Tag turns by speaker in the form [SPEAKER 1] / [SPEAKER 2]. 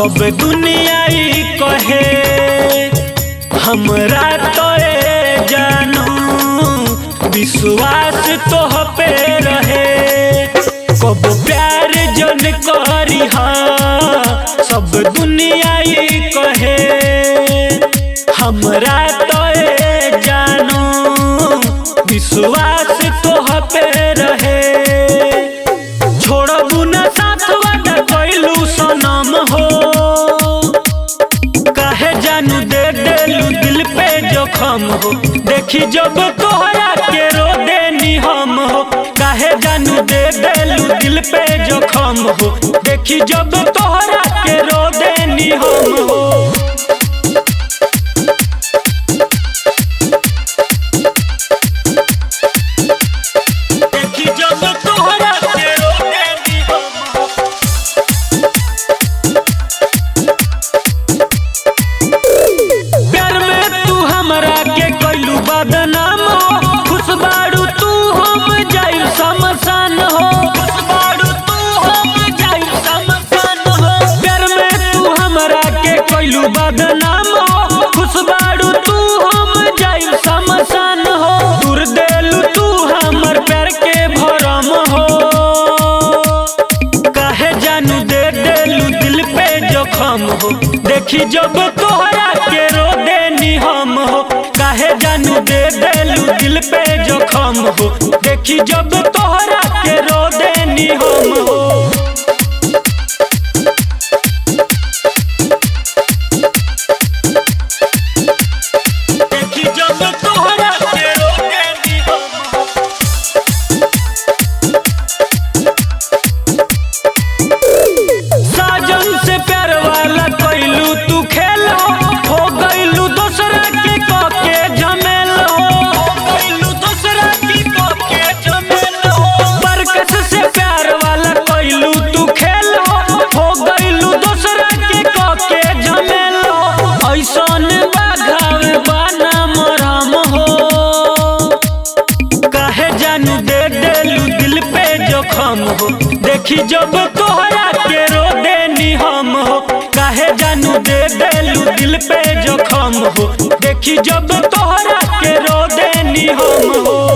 [SPEAKER 1] सब दुनिया ही कहे हमरा तो जानू विश्वास तोह पे रहे कब प्यार जन करी सब दुनिया ही कहे हमरा तो जानू विश्वास तोह पे रहे छोड़बू न साथ वादा कैलू सनम हो काहे जानू दे देलू दिल पे जोखम हो देखी जब तोहरा के रो देनी हम हो काहे जानू दे देलू दिल पे जोखम हो देखी जब तोहरा के रो देनी हम हो देखी जब तोहरा के रो देनी हम हो प्यार में तू हमरा के कैलू बदनाम हो खुश बाड़ू तू हम जाई शमशान हो खुश बाड़ू तू हम जाई शमशान हो प्यार में तू हमरा के कैलू बदनाम हो खुश बाड़ू तू हम जाई शमशान हो दूर देलू तू हमर प्यार के भरम हो काहे जानू दे देलू दिल पे जोखम हो देखी जब तोहरा के रो देनी हम हो काहे जानू दे देलू दिल पे जोखम हो देखी जब तोहरा के रो देनी हम हो देखी जब तोहरा के रो देनी हम हो साजन से प्यार वाला कैलू तू खेल हो गईलू दूसरा के के झमेल हो गईलू दूसरा के झमेल हो बरकस से प्यार वाला कैलू तू खेल हो गईलू दूसरा के झमेल हो ऐसन बाघावे बाना मरम हो काहे जानू दे देलू दिल पे जोखम हो देखी जब तोहरा के रो देनी हम हो काहे जानू दे देलू दिल पे जोखम हो देखी जब तोहरा के रो देनी हम हो।